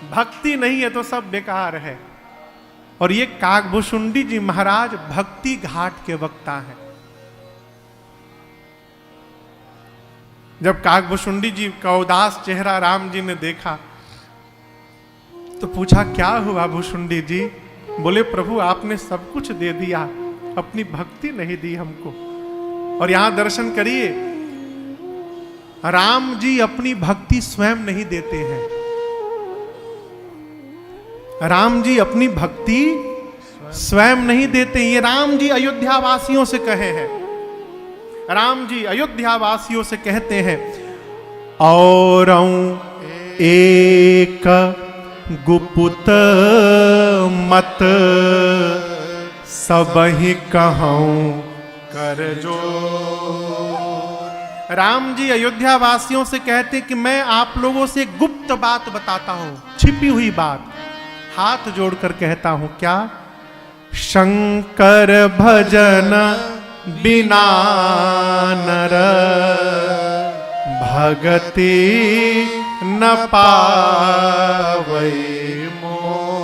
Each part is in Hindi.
भक्ति नहीं है तो सब बेकार है। और ये काकभुशुंडी जी महाराज भक्ति घाट के वक्ता हैं। जब काकभुशुंडी जी का उदास चेहरा राम जी ने देखा तो पूछा, क्या हुआ भुशुंडी जी? बोले, प्रभु आपने सब कुछ दे दिया, अपनी भक्ति नहीं दी हमको। और यहां दर्शन करिए, राम जी अपनी भक्ति स्वयं नहीं देते हैं। राम जी अपनी भक्ति स्वयं नहीं देते। ये राम जी अयोध्या वासियों से कहे हैं। राम जी अयोध्या वासियों से कहते हैं, और एक गुपुत मत सबहि कहूं कर जो। राम जी अयोध्या वासियों से कहते कि मैं आप लोगों से गुप्त बात बताता हूं, छिपी हुई बात। हाथ जोड़कर कहता हूं, क्या? शंकर भजन बिना नर भगति न पावै मोह।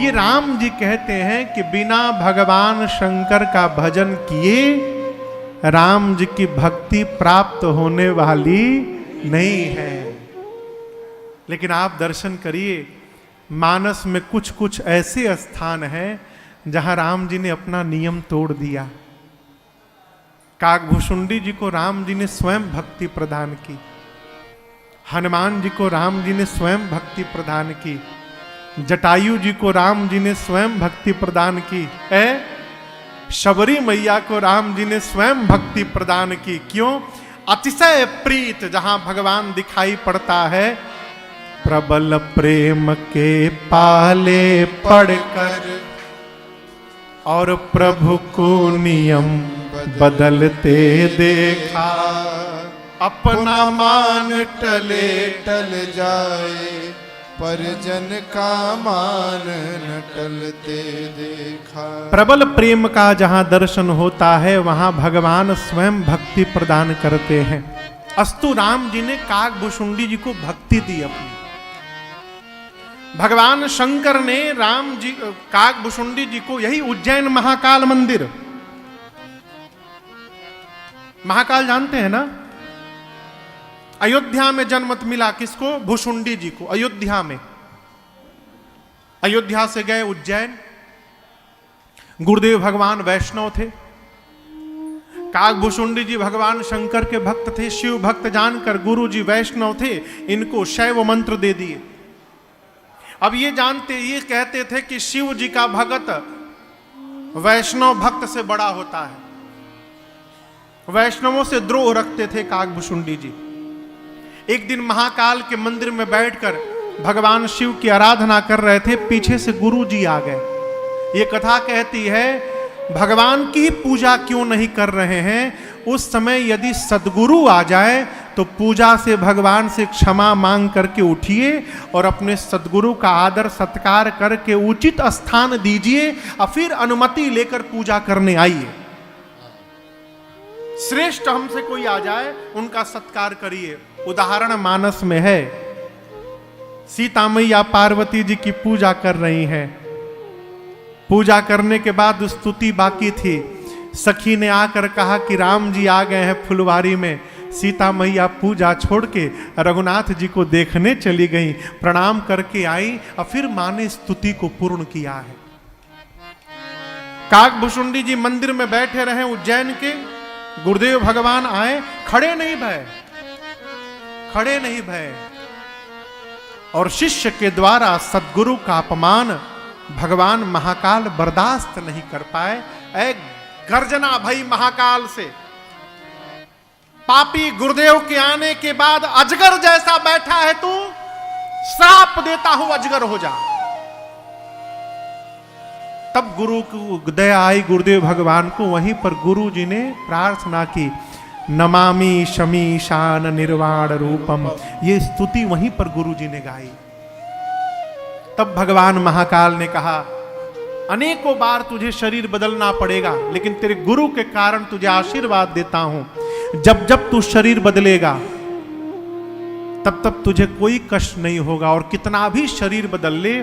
ये राम जी कहते हैं कि बिना भगवान शंकर का भजन किए राम जी की भक्ति प्राप्त होने वाली नहीं है। लेकिन आप दर्शन करिए, मानस में कुछ कुछ ऐसे स्थान हैं जहां राम जी ने अपना नियम तोड़ दिया। काकभुशुंडी जी को राम जी ने स्वयं भक्ति प्रदान की। हनुमान जी को राम जी ने स्वयं भक्ति प्रदान की। जटायु जी को राम जी ने स्वयं भक्ति प्रदान की। शबरी मैया को राम जी ने स्वयं भक्ति प्रदान की। क्यों? अतिशय प्रीत जहां भगवान दिखाई पड़ता है, प्रबल प्रेम के पाले पड़कर और प्रभु को नियम बदलते देखा। अपना मान टले टल जाए, परिजन का मान न टलते देखा। प्रबल प्रेम का जहां दर्शन होता है वहां भगवान स्वयं भक्ति प्रदान करते हैं। अस्तु राम जी ने काकभुशुंडी जी को भक्ति दी अपनी। भगवान शंकर ने राम जी काकभुशुंडी जी को यही उज्जैन महाकाल मंदिर, महाकाल जानते हैं ना, अयोध्या में जन्मत मिला किसको? भुशुंडी जी को। अयोध्या में, अयोध्या से गए उज्जैन। गुरुदेव भगवान वैष्णव थे। काकभुशुंडी जी भगवान शंकर के भक्त थे, शिव भक्त जानकर गुरु जी वैष्णव थे, इनको शैव मंत्र दे दिए। अब ये जानते, ये कहते थे कि शिव जी का भगत वैष्णव भक्त से बड़ा होता है। वैष्णवों से द्रोह रखते थे काकभुशुंडी जी। एक दिन महाकाल के मंदिर में बैठकर भगवान शिव की आराधना कर रहे थे, पीछे से गुरु जी आ गए। ये कथा कहती है, भगवान की पूजा क्यों नहीं कर रहे हैं? उस समय यदि सद्गुरु आ जाए तो पूजा से भगवान से क्षमा मांग करके उठिए और अपने सद्गुरु का आदर सत्कार करके उचित स्थान दीजिए और फिर अनुमति लेकर पूजा करने आइए। श्रेष्ठ हमसे कोई आ जाए, उनका सत्कार करिए। उदाहरण मानस में है, सीता मैया पार्वती जी की पूजा कर रही हैं। पूजा करने के बाद स्तुति बाकी थी। सखी ने आकर कहा कि राम जी आ गए हैं फुलवारी में। सीता मैया पूजा छोड़ के रघुनाथ जी को देखने चली गई, प्रणाम करके आई और फिर मां ने स्तुति को पूर्ण किया है। काकभुशुंडी जी मंदिर में बैठे रहे उज्जैन के। गुरुदेव भगवान आए, खड़े नहीं भय, खड़े नहीं भय। और शिष्य के द्वारा सद्गुरु का अपमान भगवान महाकाल बर्दाश्त नहीं कर पाए। एक गर्जना भई महाकाल से, पापी गुरुदेव के आने के बाद अजगर जैसा बैठा है तू, श्राप देता हूं अजगर हो जा। तब गुरु को दया आई गुरुदेव भगवान को। वहीं पर गुरु जी ने प्रार्थना की, नमामि शमी शान निर्वाण रूपम। ये स्तुति वहीं पर गुरु जी ने गाई। तब भगवान महाकाल ने कहा, अनेकों बार तुझे शरीर बदलना पड़ेगा, लेकिन तेरे गुरु के कारण तुझे आशीर्वाद देता हूं। जब जब तू शरीर बदलेगा तब तुझे कोई कष्ट नहीं होगा, और कितना भी शरीर बदल ले,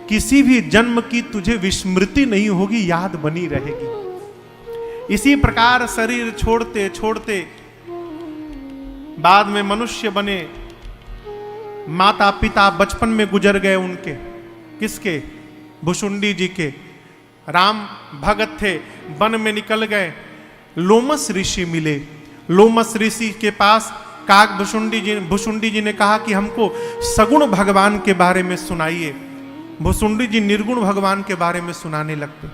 किसी भी जन्म की तुझे विस्मृति नहीं होगी, याद बनी रहेगी। इसी प्रकार शरीर छोड़ते छोड़ते बाद में मनुष्य बने। माता पिता बचपन में गुजर गए उनके, किसके? भुशुंडी जी के। राम भगत थे, वन में निकल गए, लोमस ऋषि मिले। लोमस ऋषि के पास काक भुशुंडी जी ने कहा कि हमको सगुण भगवान के बारे में सुनाइए। भुशुंडी जी निर्गुण भगवान के बारे में सुनाने लगते।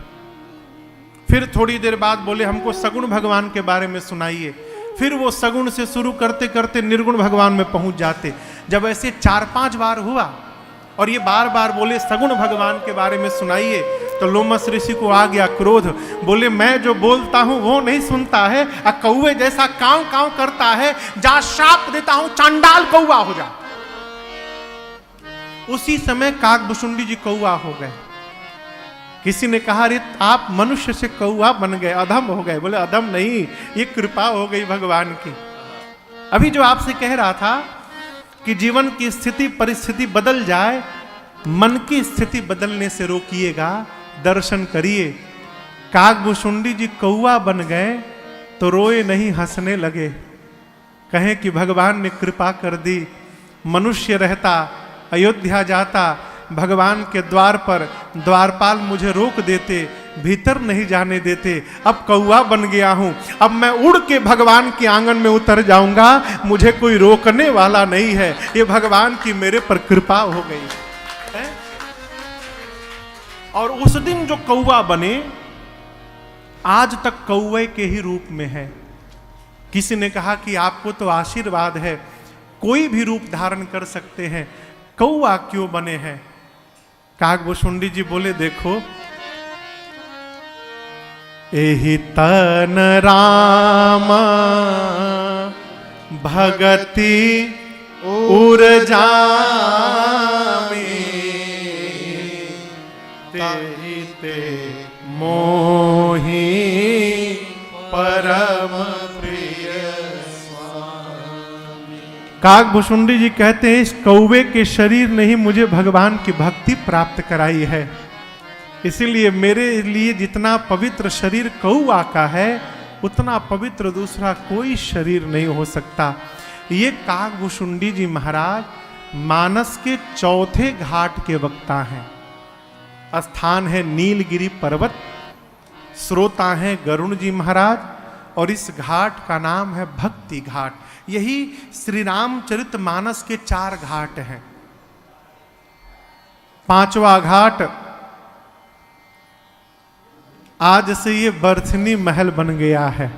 फिर थोड़ी देर बाद बोले हमको सगुण भगवान के बारे में सुनाइए। फिर वो सगुण से शुरू करते करते निर्गुण भगवान में पहुंच जाते। जब ऐसे 4-5 बार हुआ और ये बार बार बोले सगुण भगवान के बारे में सुनाइए, तो लोमस ऋषि को आ गया क्रोध। बोले मैं जो बोलता हूं वो नहीं सुनता है, कौवे जैसा कांव कांव करता है, जा शाप देता हूं चांडाल कौवा हो जा। उसी समय काकभुशुंडी जी कौवा हो गए। किसी ने कहा अरे आप मनुष्य से कौवा बन गए, अधम हो गए। बोले अधम नहीं, ये कृपा हो गई भगवान की। अभी जो आपसे कह रहा था कि जीवन की स्थिति परिस्थिति बदल जाए, मन की स्थिति बदलने से रोकिएगा, दर्शन करिए। काकभुशुंडी जी कौवा बन गए तो रोए नहीं, हंसने लगे। कहें कि भगवान ने कृपा कर दी। मनुष्य रहता, अयोध्या जाता, भगवान के द्वार पर द्वारपाल मुझे रोक देते, भीतर नहीं जाने देते। अब कौवा बन गया हूं, अब मैं उड़ के भगवान के आंगन में उतर जाऊंगा, मुझे कोई रोकने वाला नहीं है। ये भगवान की मेरे पर कृपा हो गई है। और उस दिन जो कौवा बने, आज तक कौवे के ही रूप में है। किसी ने कहा कि आपको तो आशीर्वाद है, कोई भी रूप धारण कर सकते हैं, कौवा क्यों बने हैं? काकभुशुंडी जी बोले देखो, एहि तन राम भगति उरजामी, तेहि ते मोहि परम प्रिय स्वामी। काकभुशुंडी जी कहते हैं इस कौवे के शरीर ने ही मुझे भगवान की भक्ति प्राप्त कराई है, इसीलिए मेरे लिए जितना पवित्र शरीर कौवा का है, उतना पवित्र दूसरा कोई शरीर नहीं हो सकता। ये काकभुशुंडी जी महाराज मानस के चौथे घाट के वक्ता हैं। स्थान है नीलगिरी पर्वत, श्रोता हैं गरुण जी महाराज, और इस घाट का नाम है भक्ति घाट। यही श्री रामचरितमानस के 4 घाट हैं। 5वां घाट आज से ये बर्थनी महल बन गया है,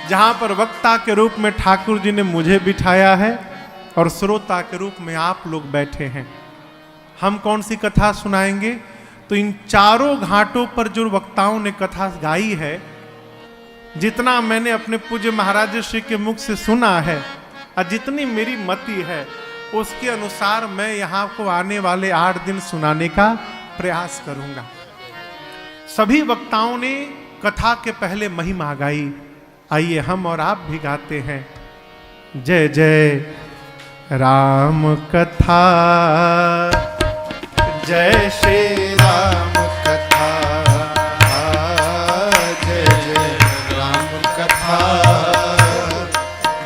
जहां पर वक्ता के रूप में ठाकुर जी ने मुझे बिठाया है और श्रोता के रूप में आप लोग बैठे हैं। हम कौन सी कथा सुनाएंगे? तो इन 4 घाटों पर जो वक्ताओं ने कथा गाई है, जितना मैंने अपने पूज्य महाराज श्री के मुख से सुना है और जितनी मेरी मति है, उसके अनुसार मैं यहाँ को आने वाले 8 दिन सुनाने का प्रयास करूंगा। सभी वक्ताओं ने कथा के पहले महिमा गाई, आइए हम और आप भी गाते हैं। जय जय राम कथा, जय श्री राम कथा, जय जय राम कथा,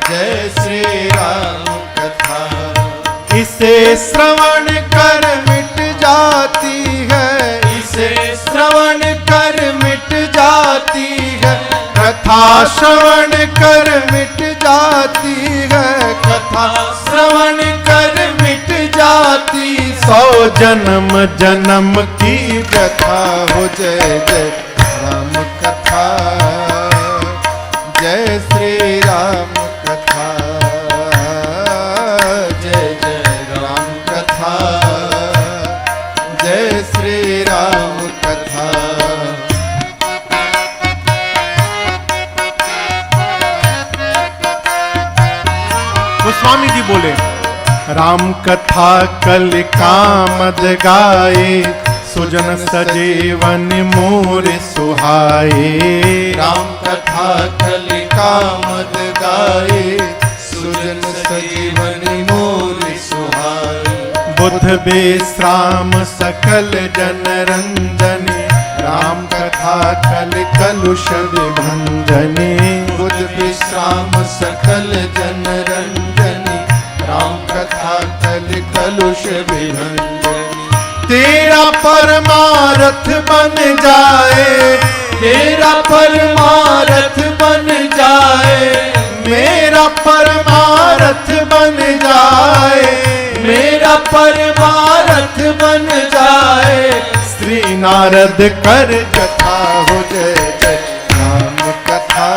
जय श्री राम कथा। इसे श्रवण कर मिट जाती है, इसे श्रवण कर मिट जाती है, कथा श्रवण कर मिट जाती है, कथा श्रवण कर मिट जाती। 100 जन्म जन्म की व्यथा हो। जय जय राम कथा, जय श्री राम कथा, जय जय राम कथा, जय श्री राम कथा। गोस्वामी जी बोले राम कथा कल कामद गाए, सुजन सजीवन मोर सुहाए। राम कथा कल कामद गाए, बुध विश्राम सकल जन रंजनी, राम कथा कल कलुष विभंजनी। बुध विश्राम सकल जन रंजनी, राम कथा कल कलुष विभंजनी। तेरा परमारथ बन जाए, तेरा परमारथ बन जाए, मेरा परमारथ बन जाए, मेरा परमारथ बन जाए। श्री नारद कर कथा हो जय जय राम कथा,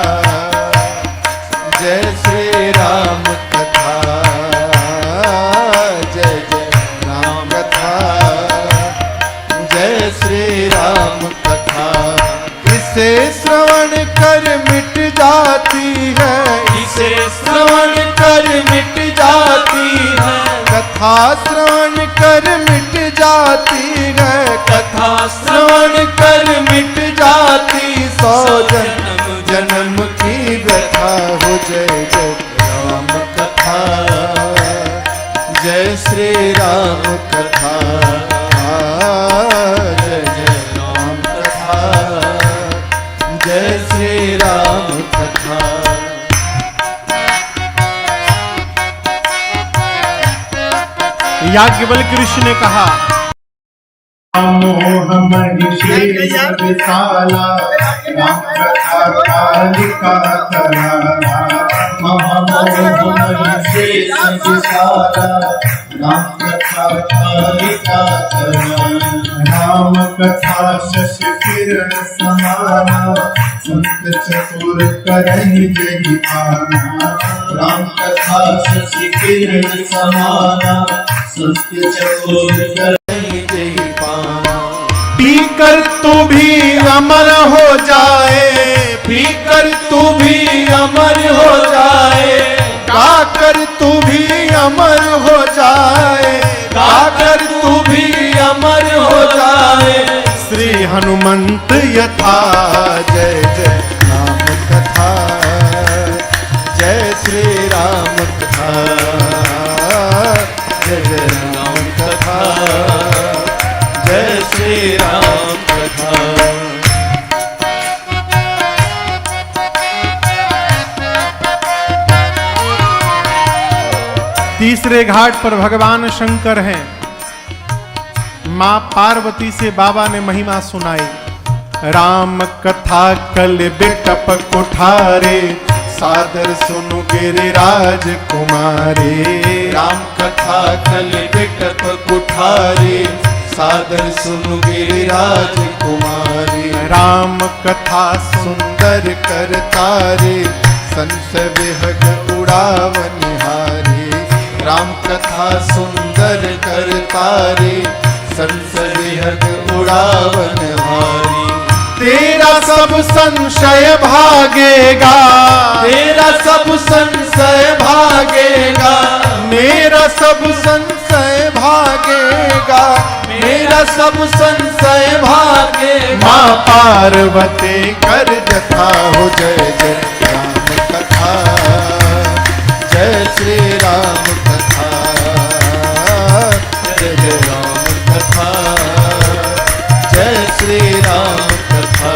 जय श्री राम कथा, जय जय राम कथा, जय श्री राम कथा। इसे श्रवण कर मिट जाती है, इसे श्रवण कर मिट जाती है, कथा श्रवण कर मिट जाती है, कथा श्रवण कर मिट जाती। सौ जन्म जन्म की व्यथा हो जय जय राम कथा, जय श्री राम कथा, जय जय राम कथा, जय श्री राम कथा। याज्ञवल्क्य ऋषि ने कहा, मोह महिषी विशाला, राम कथा कालिका कराला। महामोह महिषी विशाला, राम कथा कालिका कराला। राम कथा शशि किरण समाना, संत चतुर करहि जहि पाना। राम कथा शशि किरण समाना, संत चतुर करहि जहि पाना। पीकर तू भी अमर हो जाए, पीकर तू भी अमर हो जाए, गाकर तू भी अमर हो जाए, गाकर तू भी अमर हो जाए। श्री हनुमंत यथा। जय जय राम कथा, जय श्री राम कथा, जय जय राम कथा, जय श्री राम कथा। तीसरे घाट पर भगवान शंकर हैं। मां पार्वती से बाबा ने महिमा सुनाई। राम कथा कल बिटप कुठारे, सादर सुनु गिरिराज कुमारे। राम कथा कल बिटप कुठारे, सादर सुनु गिरिराज कुमारे। राम कथा सुंदर करतारे, संस विहग उड़ावनिहारे। राम कथा सुंदर करतारे, संस विहग उड़ावनिहारे। तेरा सब संशय भागेगा, तेरा सब संशय भागेगा, मेरा सब संशय भागेगा, मेरा सब संशय भागेगा। मां पार्वती कर जथा हो जय जय राम कथा, जय श्री राम कथा, जय जय राम कथा, जय श्री राम कथा।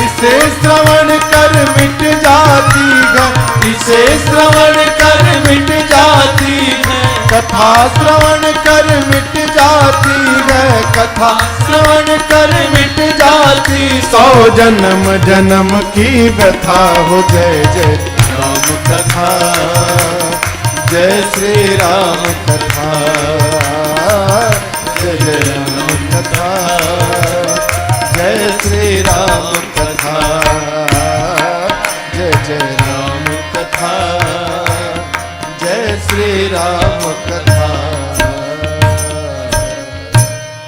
इसे श्रवण कर मिट जाती है, इसे श्रवण कर मिट जाती है, कथा श्रवण कर मिट जाती है, कथा श्रवण कर मिट जाती। सौ जन्म जन्म की व्यथा हो जय जय राम कथा, जय श्री राम कथा, जय जय राम कथा, जय श्री राम कथा, जय जय राम कथा, जय श्री राम कथा।